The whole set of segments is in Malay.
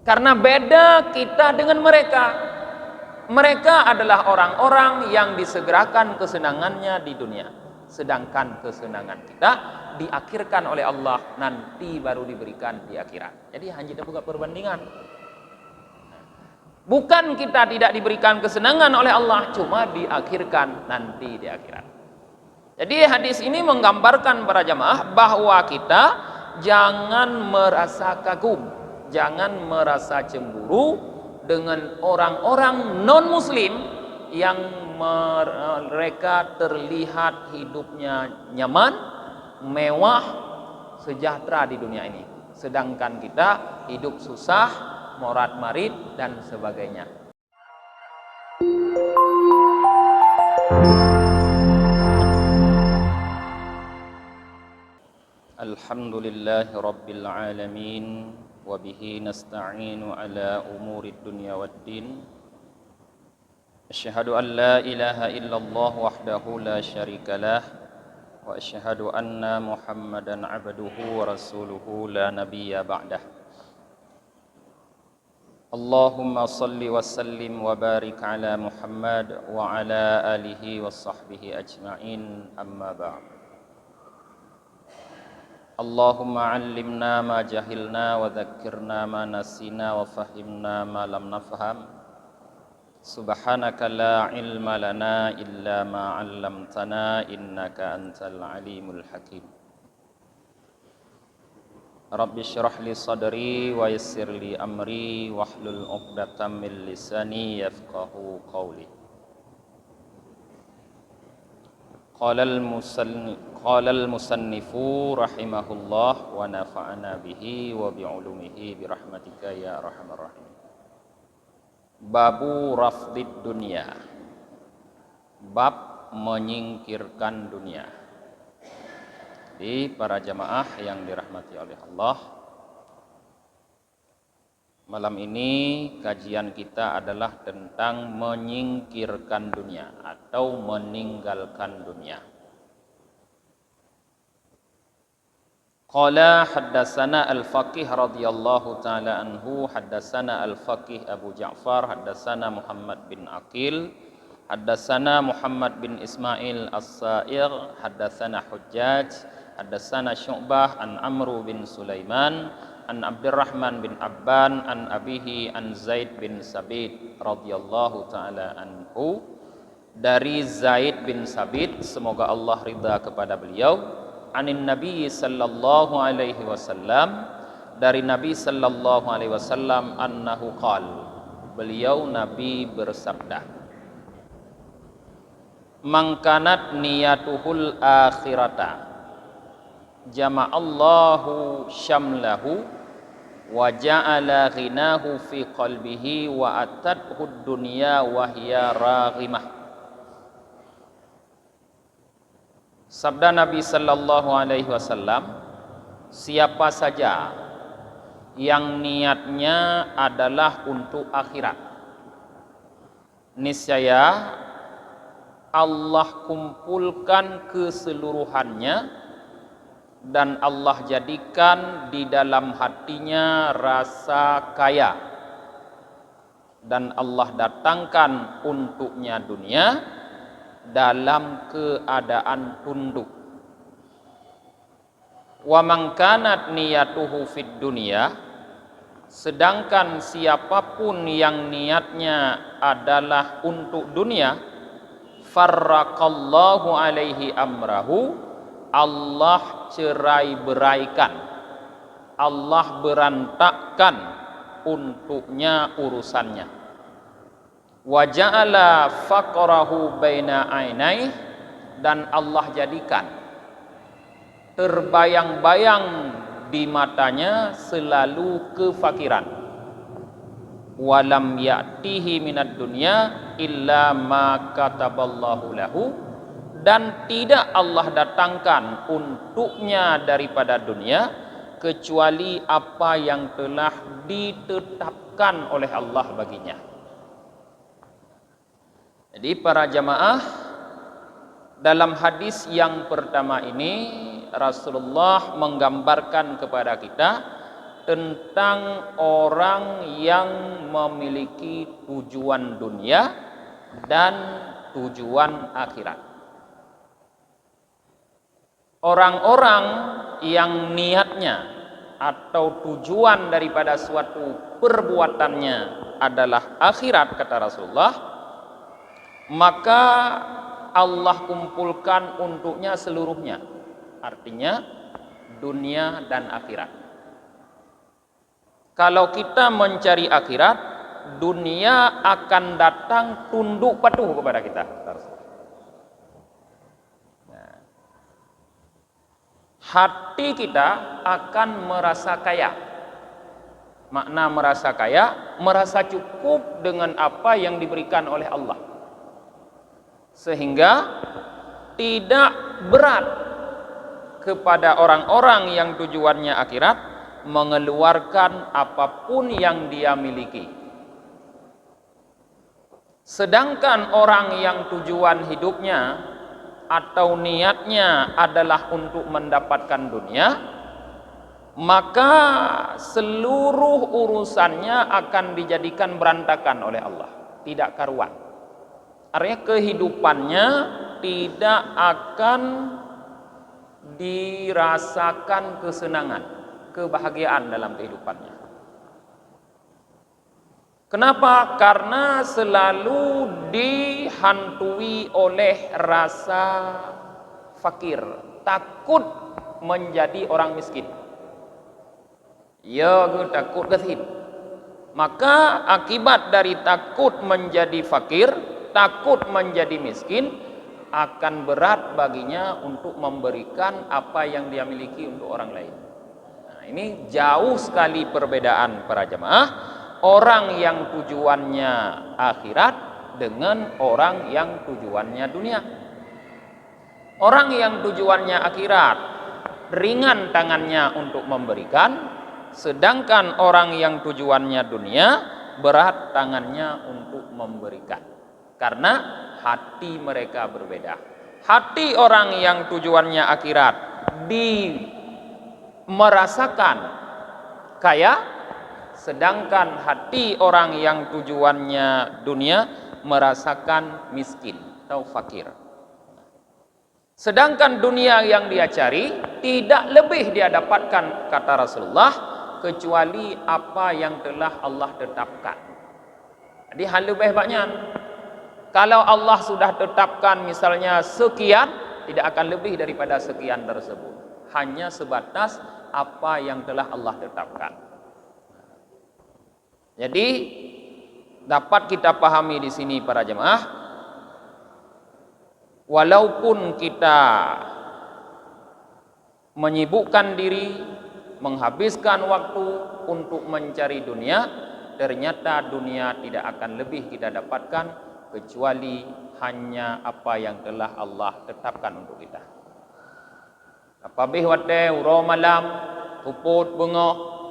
Karena beda kita dengan mereka. Mereka adalah orang-orang yang disegerakan kesenangannya di dunia, sedangkan kesenangan kita diakhirkan oleh Allah, nanti baru diberikan di akhirat. Jadi hanya buka perbandingan. Bukan kita tidak diberikan kesenangan oleh Allah, cuma diakhirkan nanti di akhirat. Jadi hadis ini menggambarkan para jamaah bahwa kita jangan merasa kagum, jangan merasa cemburu dengan orang-orang non-muslim yang mereka terlihat hidupnya nyaman, mewah, sejahtera di dunia ini. Sedangkan kita hidup susah, morat-marit dan sebagainya. Alhamdulillahi Rabbil Alamin. Wabihi nasta'inu ala umuri dunya waddin. Asyhadu an la ilaha illallah wahdahu la syarikalah, wa asyhadu anna Muhammadan abduhu wa rasuluhu la nabiyya ba'dah. Allahumma salli wa sallim wa barik ala Muhammad wa ala alihi wa sahbihi ajma'in, amma ba'd. Allahumma allimna ma jahilna wa dhakkirna ma nasina wa fahimna ma lam nafham. Subhanaka la ilma lana illa ma 'allamtana innaka antal alimul hakim. Rabbi shrah li sadri wa yassir li amri wahlul 'uqdatam min lisani yafqahu qawli. Qala al-musannifu rahimahullah wa nafa'ana bihi wa bi'ulumihi birahmatika ya arhamar rahim. Babu rafdid dunya, bab menyingkirkan dunia. Jadi para jamaah yang dirahmati oleh Allah, malam ini kajian kita adalah tentang menyingkirkan dunia atau meninggalkan dunia. Qala haddatsana al-faqih radhiyallahu ta'ala anhu, haddatsana al-faqih Abu Ja'far, haddatsana Muhammad bin Aqil, haddatsana Muhammad bin Ismail as-Sa'ir, haddatsana Hujjaj, haddatsana Syu'bah an Amru bin Sulaiman an Abdurrahman bin Abban an abihi an Zaid bin Sabit radhiyallahu ta'ala anhu, dari Zaid bin Sabit, semoga Allah ridha kepada beliau, anin Nabi sallallahu alaihi wasallam, dari Nabi sallallahu alaihi wasallam, annahu qal, beliau Nabi bersabda, mangkanat niyatuhul akhirata jama'allahu syamlahu wa ja'ala ghinahu fi qalbihi wa atathu dunya wa hiya raghimah. Sabda Nabi sallallahu alaihi wasallam, siapa saja yang niatnya adalah untuk akhirat, niscaya Allah kumpulkan keseluruhannya dan Allah jadikan di dalam hatinya rasa kaya, dan Allah datangkan untuknya dunia dalam keadaan tunduk. Wa man kanat niyatuhu fid dunya, sedangkan siapapun yang niatnya adalah untuk dunia, farraqallahu alaihi amrahu, Allah cerai beraikan, Allah berantakkan untuknya urusannya. Wa ja'ala faqrahu baina ainai, dan Allah jadikan terbayang-bayang di matanya selalu kefakiran. Walam ya'tihi minad dunya illa ma kataballahu lahu, dan tidak Allah datangkan untuknya daripada dunia kecuali apa yang telah ditetapkan oleh Allah baginya. Jadi para jamaah, dalam hadis yang pertama ini Rasulullah menggambarkan kepada kita tentang orang yang memiliki tujuan dunia dan tujuan akhirat. Orang-orang yang niatnya atau tujuan daripada suatu perbuatannya adalah akhirat, kata Rasulullah, maka Allah kumpulkan untuknya seluruhnya, artinya dunia dan akhirat. Kalau kita mencari akhirat, dunia akan datang tunduk patuh kepada kita. Hati kita akan merasa kaya. Makna merasa kaya, merasa cukup dengan apa yang diberikan oleh Allah, sehingga tidak berat kepada orang-orang yang tujuannya akhirat mengeluarkan apapun yang dia miliki. Sedangkan orang yang tujuan hidupnya atau niatnya adalah untuk mendapatkan dunia, maka seluruh urusannya akan dijadikan berantakan oleh Allah, tidak karuan. Artinya kehidupannya tidak akan dirasakan kesenangan, kebahagiaan dalam kehidupannya. Kenapa? Karena selalu dihantui oleh rasa fakir, takut menjadi orang miskin. Ya, takut gathib. Maka akibat dari takut menjadi fakir, takut menjadi miskin, akan berat baginya untuk memberikan apa yang dia miliki untuk orang lain. Nah, ini jauh sekali perbedaan para jemaah. Orang yang tujuannya akhirat dengan orang yang tujuannya dunia. Orang yang tujuannya akhirat ringan tangannya untuk memberikan, sedangkan orang yang tujuannya dunia berat tangannya untuk memberikan. Karena hati mereka berbeda. Hati orang yang tujuannya akhirat merasakan kaya, sedangkan hati orang yang tujuannya dunia merasakan miskin atau fakir. Sedangkan dunia yang dia cari tidak lebih dia dapatkan, kata Rasulullah, kecuali apa yang telah Allah tetapkan. Jadi hal lebih banyak. Kalau Allah sudah tetapkan misalnya sekian, tidak akan lebih daripada sekian tersebut. Hanya sebatas apa yang telah Allah tetapkan. Jadi dapat kita pahami di sini para jemaah, walaupun kita menyibukkan diri, menghabiskan waktu untuk mencari dunia, ternyata dunia tidak akan lebih kita dapatkan kecuali hanya apa yang telah Allah tetapkan untuk kita. Apabih wate uro malam, puput bunga,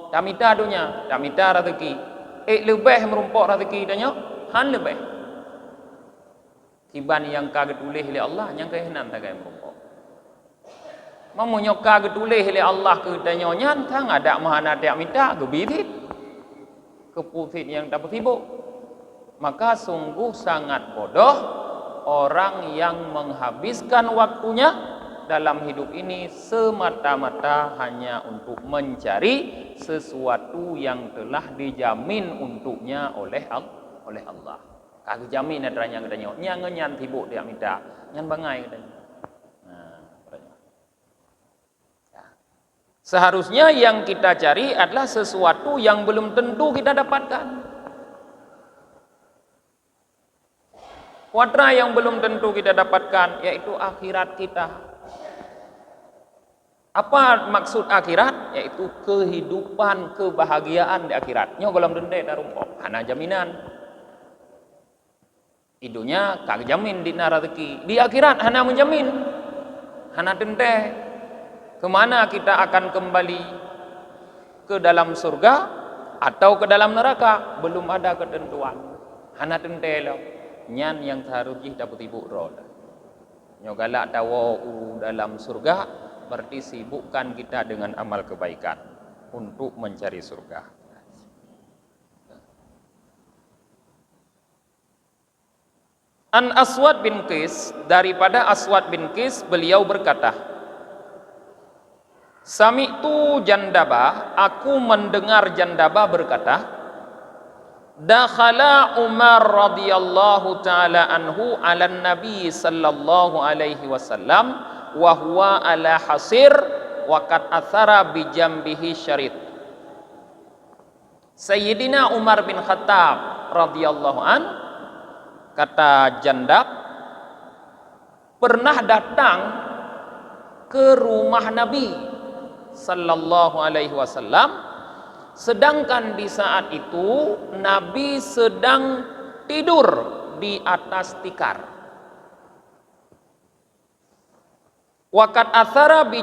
tamita dunia, tamita rezeki. Lebih merumpok rezeki danyo, han lebih. Kiban yang kaget ulih oleh Allah, yang kehenan tak merumpok. Mamunyo kaget ulih oleh Allah ke danyo nyan, tang ada mahana tak minta, gebitit. Keputit yang tak sibuk. Maka sungguh sangat bodoh orang yang menghabiskan waktunya dalam hidup ini semata-mata hanya untuk mencari sesuatu yang telah dijamin untuknya oleh Allah. Kagak jamin adanya katanya. Nyan sibuk dia minta, nyan bangai katanya. Seharusnya yang kita cari adalah sesuatu yang belum tentu kita dapatkan. Watra yang belum tentu kita dapatkan yaitu akhirat kita. Apa maksud akhirat? Yaitu kehidupan, kebahagiaan di akhirat. Nyo golong dende darumpok, hana jaminan. Idunya kagak jamin di rezeki. Di akhirat hana menjamin, hana dende. Kemana kita akan kembali? Ke dalam surga atau ke dalam neraka? Belum ada ketentuan. Hana dende lo. Nyan yang seharusnya dapat ibu roh. Nyo galak tawo dalam surga, berarti sibukkan kita dengan amal kebaikan. untuk mencari surga. An Aswad bin Qis, daripada Aswad bin Qis, beliau berkata, Sami'tu Jandaba, aku mendengar Jandaba berkata, Dakhala Umar radhiyallahu taala anhu ala Nabi sallallahu alaihi wasallam wa huwa ala hasir wa qad athara bi jambihi syarit. Sayyidina Umar bin Khattab radhiyallahu an, kata Jandab, pernah datang ke rumah Nabi sallallahu alaihi wasallam, sedangkan di saat itu Nabi sedang tidur di atas tikar. Waqad athara bi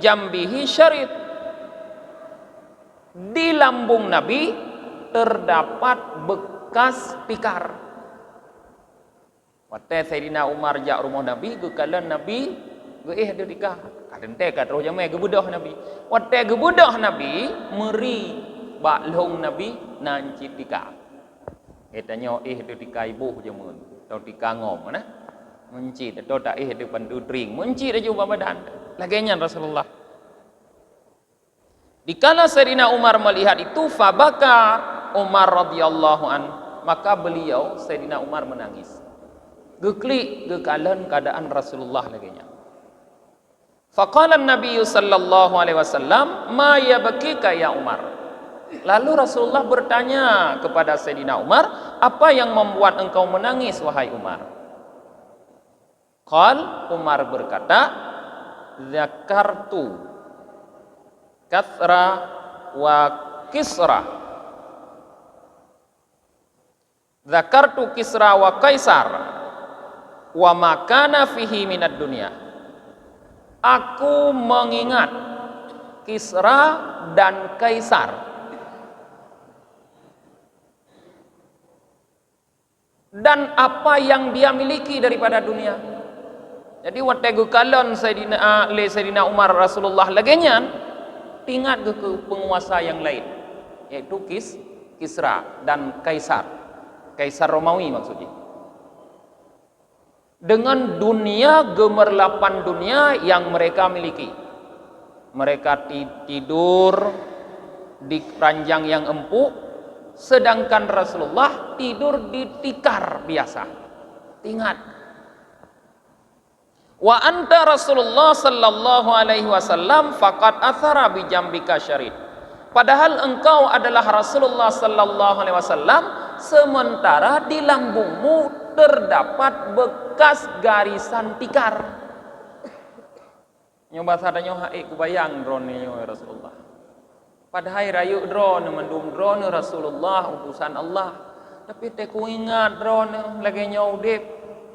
jambihi syarit. Di lambung Nabi terdapat bekas tikar. Waktu Sayyidina Umar jak rumah Nabi, gekalan Nabi ada tikar. Kadang-kadang kat roh jamai gebudah Nabi. Waktu gebudah Nabi, meri baklong Nabi nanci tikar. Katanya ada tikar ibu je mun, tau tikar ngom nah. Menci tau tak ada pandu drink, menci dah jumpa badan. Laganya Rasulullah. Dikala Sayyidina Umar melihat itu, fabaka Umar radhiyallahu an, maka beliau Sayyidina Umar menangis. Geklik gekalan keadaan Rasulullah laganya. Faqala Nabi sallallahu alaihi wasallam, "Ma yabkika ya Umar?" Lalu Rasulullah bertanya kepada Sayyidina Umar, "Apa yang membuat engkau menangis wahai Umar?" Qal, Umar berkata, "Zakartu kathra wa kisra." Zakartu kisra wa kaisar wa makana fihi minad dunya. Aku mengingat Kisra dan Kaisar dan apa yang dia miliki daripada dunia. Jadi waktu kalon Sayyidina Umar Rasulullah lagenya ingat ke penguasa yang lain, yaitu Kisra dan Kaisar. Kaisar Romawi maksudnya. Dengan dunia, gemerlapan dunia yang mereka miliki. Mereka tidur di ranjang yang empuk, sedangkan Rasulullah tidur di tikar biasa. Ingat. Wa anta Rasulullah sallallahu alaihi wasallam faqad athara bi jambika syarid. Padahal engkau adalah Rasulullah sallallahu alaihi wasallam, sementara di lambungmu terdapat bekas garisan tikar. Nyoba sadanya haik kubayang drone ya Rasulullah. Padahal rayu drone mendum drone Rasulullah utusan Allah. Tapi te ku ingat drone lagi nyaudep,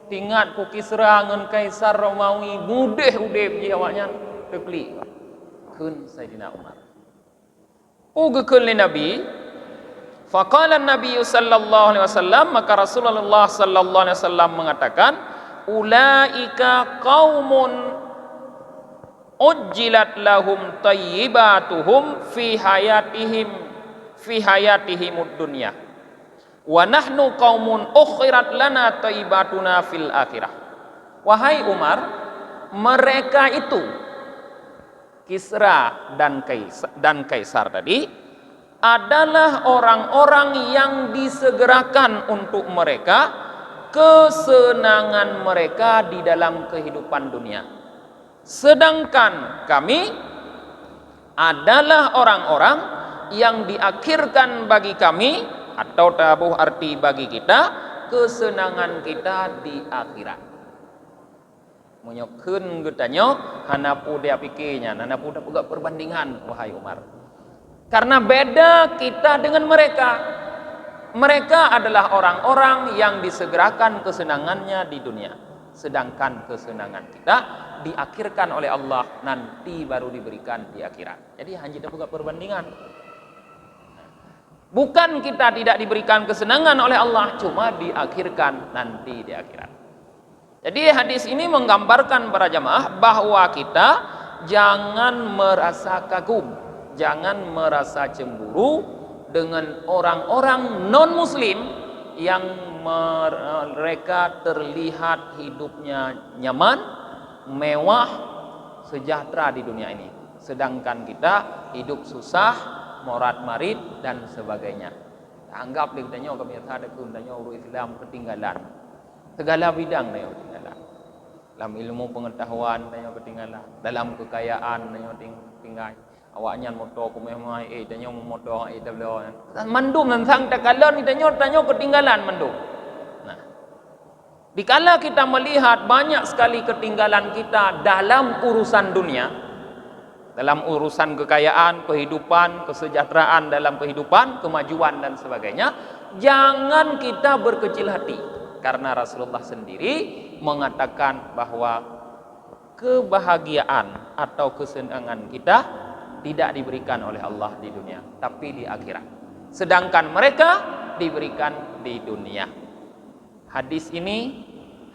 tingat ku Kisra ngan Kaisar Romawi mudeh udep je awaknya tekli. Kun Sayyidina Umar. Ugekeun li Nabi. Faqala Nabi sallallahu alaihi wasallam, maka Rasulullah sallallahu alaihi wasallam mengatakan, ulaika qaumun ujjilat lahum tayyibatuhum fi hayatihimud dunya wa nahnu qaumun ukhirat lana tayyibatuna fil akhirah. Wahai Umar, mereka itu Kisra dan Kaisar tadi adalah orang-orang yang disegerakan untuk mereka kesenangan mereka di dalam kehidupan dunia. Sedangkan kami adalah orang-orang yang diakhirkan bagi kami, atau tabuh arti bagi kita, kesenangan kita di akhirat. Menyokun getanya, hanapu dia pikirnya, hanapu dah pegak perbandingan, wahai Umar. Karena beda kita dengan mereka. Mereka adalah orang-orang yang disegerakan kesenangannya di dunia, sedangkan kesenangan kita diakhirkan oleh Allah, nanti baru diberikan di akhirat. Jadi hanya bukan perbandingan. Bukan kita tidak diberikan kesenangan oleh Allah, cuma diakhirkan nanti di akhirat. Jadi hadis ini menggambarkan para jamaah bahwa kita jangan merasa kagum jangan merasa cemburu dengan orang-orang non-muslim yang mereka terlihat hidupnya nyaman, mewah, sejahtera di dunia ini, sedangkan kita hidup susah, morat-marit dan sebagainya. Anggap dia tanya kami ada tanya urus Islam ketinggalan. Segala bidang dia ketinggalan. Dalam ilmu pengetahuan tanya ketinggalan, dalam kekayaan tanya tinggal. Awaknya motor kumai tanya motor tablo. Mandum tentang takalan tanya ketinggalan mandum. Nah, dikala kita melihat banyak sekali ketinggalan kita dalam urusan dunia, dalam urusan kekayaan, kehidupan, kesejahteraan dalam kehidupan, kemajuan dan sebagainya, jangan kita berkecil hati, karena Rasulullah sendiri mengatakan bahwa kebahagiaan atau kesenangan kita tidak diberikan oleh Allah di dunia, tapi di akhirat, sedangkan mereka diberikan di dunia. Hadis ini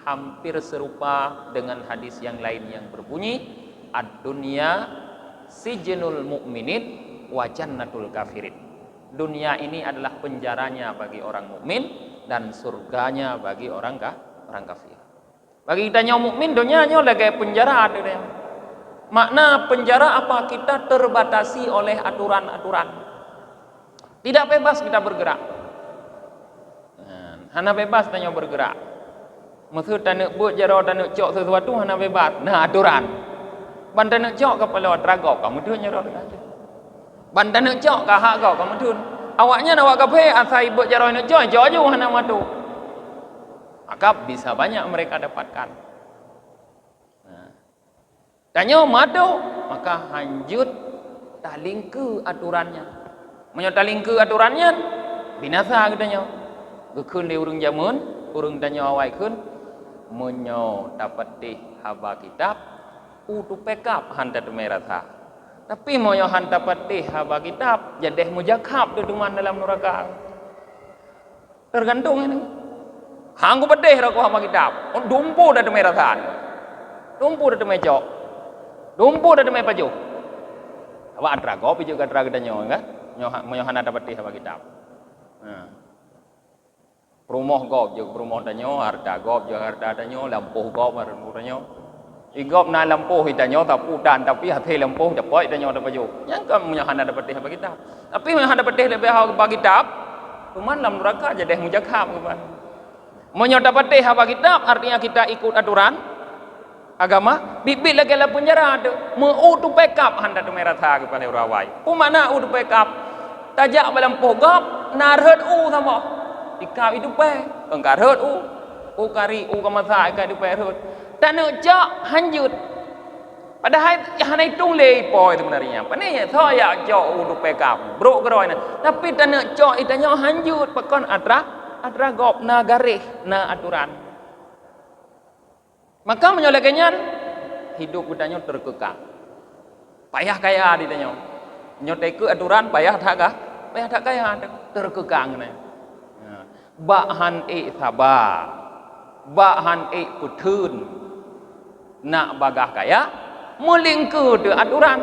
hampir serupa dengan hadis yang lain yang berbunyi ad-dunya sijnul mu'minin wa jannatul kafirin. Dunia ini adalah penjaranya bagi orang mukmin dan surganya bagi orang kafir. Bagi kita yang mukmin dunia hanya lagi penjara ada. Makna penjara apa? Kita terbatasi oleh aturan-aturan. Tidak bebas kita bergerak. Hana bebas tanya bergerak. Maksud tak nak buat jara, tak nak cok sesuatu hana bebas. Nah aturan. Bantan nak cok kepala dragok kamu tu nyerah aja. Bantan nak cok ka hak kau kamu tu. Awaknya nak awak kafe asai buat jara nak cok aja hana matu. Maka bisa banyak mereka dapatkan. Nah. Tanya matu, maka hanjut talingke aturannya. Menyo talingke aturannya binasa katanya. Gekun di urung jamun, urung tanya awai kun menyo dapat di haba kitab utu pekap hanta merata. Tapi moyo hanta patih haba kitab jadeh mujakab duduman dalam neraka. Tergantung ini. Hanggu pedih rako haba kitab. Dumpu dah merata. Dumpu dah mejok. Dumpu dah mepaju. Awak antrago piju ka traga danyo enggak? Moyo hanta patih haba kitab. Nah. Rumah gop je rumah danyo, harta gop je harta danyo, lampuh gop lampuh danyo. Igop na lampuh danyo tapi dan tapi hati lampuh dapat danyo dapat jo. Yang kam menyahan dapat dia bagi kitab. Tapi menyahan dapat dia lebih bagi kitab. Cuman dalam neraka jadi mujakham kawan. Menyo dapat dia bagi kitab artinya kita ikut aturan agama. Bibit lagi la penjara tu. Mau tu backup handa tu merata kepada rawai. Pumana u tu backup. Tajak lampuh gop narhet u sama. Dikau itu pe, engkar hut kari kamasa engkar itu pe hut. Tak nak cak hanjut. Padahal yang itu lei poi sebenarnya. Pani saya cak tu pe kap, bro keroi na. Tapi tak nak cak itanya hanjut, pakon atra gop na garih na aturan. Maka menyoleknya hidup kitanya terkekang. Payah kaya ditanya. Nyotek ke aturan payah tak kah? Payah tak kaya terkekang na. Bahan sabar, bahan putun, nak bagah kaya, melingku de aturan,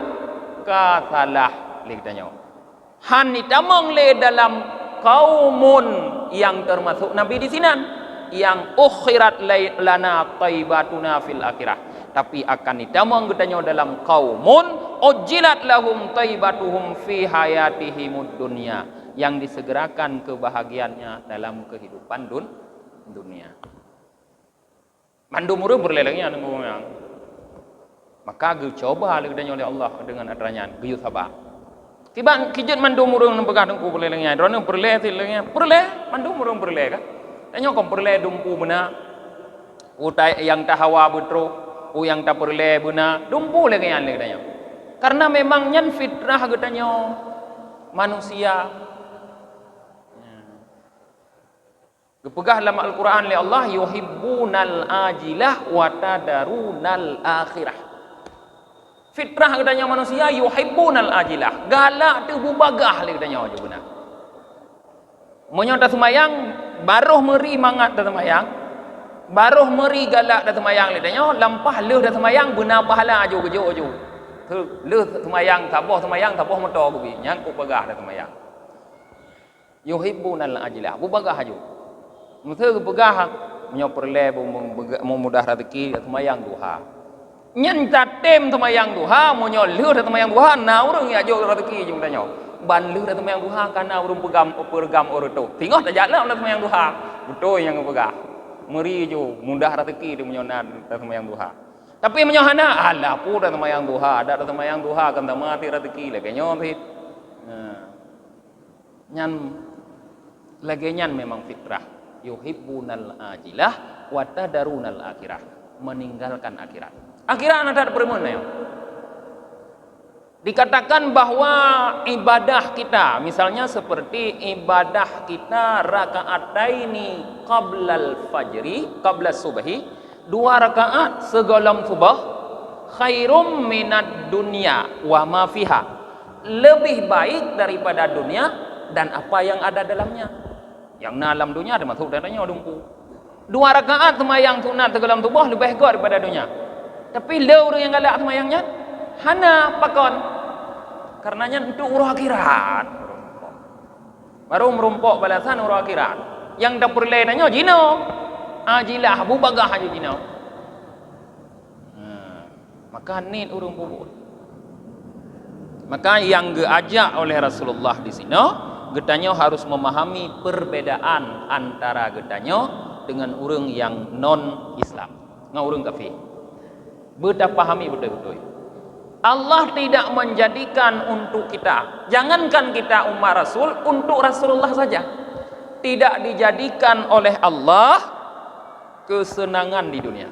kasalah likdanya. Han itamong le dalam kaumun yang termasuk Nabi di sini, yang ukhirat lana taibatuna fil akhirah. Tapi akan itamong katanya dalam kaumun ujilat lahum taibatuhum fi hayatihimud dunya. Yang disegerakan kebahagiaannya dalam kehidupan dunia. Mandu muru berlelengnya yang. Maka gue coba oleh Allah dengan adanya gue sabar. Tiba kijat mandu muru nempegah dengku berlelengnya. Drone berleh tilengnya. Berleh mandu muru berleh kan. Tanya kau berleh dumpu benar. Utai yang tahawa betro, yang tak berleh benar. Dumpu lagi yang lagi. Karena memang nyan fitrah katanya manusia. Kepegah dalam Al-Quran oleh Allah yuhibbunal ajilah wa tadarunal akhirah. Fitrah katanya manusia yuhibbunal ajilah. Galak tu bubagah le katanya aja benar. Monyo dah semayang baruh meri mangat dah semayang. Baruh meri galak dah semayang le katanya lampah leuh dah semayang benar pahala aja. Leuh semayang taboh motor kubi nyang ku pegah dah semayang. Yuhibbunal ajilah. Bu bagah aju. Muteu pegah menyo perle mu mudah rezeki semayang duha. Nyen tatem semayang duha monyo leuh semayang duha na urang ya jo rezeki jung tanyo. Ban leuh semayang duha kana urang pergam orto. Tinggal tak jalan semayang duha. Betul yang pegah. Meri jo mudah rezeki di menyo na semayang duha. Tapi menyohana alah pura semayang duha, ada semayang duha kan tak mati rezeki lagi nyomit. Nyan lagi nyan memang fitrah. Yuhibbunal ajilah wa tadarunal akhirah. Meninggalkan akhirat. Akhirat ada perempuan ya. Dikatakan bahwa ibadah kita, misalnya seperti ibadah kita rakaataini qablal fajri, qabla subhi, 2 rakaat sebelum subuh, khairum minad dunya wa ma fiha, lebih baik daripada dunia dan apa yang ada dalamnya. Yang dalam dunia ada masuk dalamnya dumpu. 2 rakaat sembahyang sunat sebelum subuh lebih baik daripada dunia. Tapi leu yang galak sembahyangnya hana pakon. Karenanya itu uruh akhirat. Baru merumpok balasan uruh akhirat. Yang dak perlenanya jino. Ajilah bu bagah aja jino. Maka nit urung bubut. Maka yang diajak oleh Rasulullah di sini, getanyo harus memahami perbedaan antara getanyo dengan orang yang non Islam, dengan orang kafir. Betul pahami betul-betul. Allah tidak menjadikan untuk kita, jangankan kita umat Rasul, untuk Rasulullah saja. Tidak dijadikan oleh Allah kesenangan di dunia.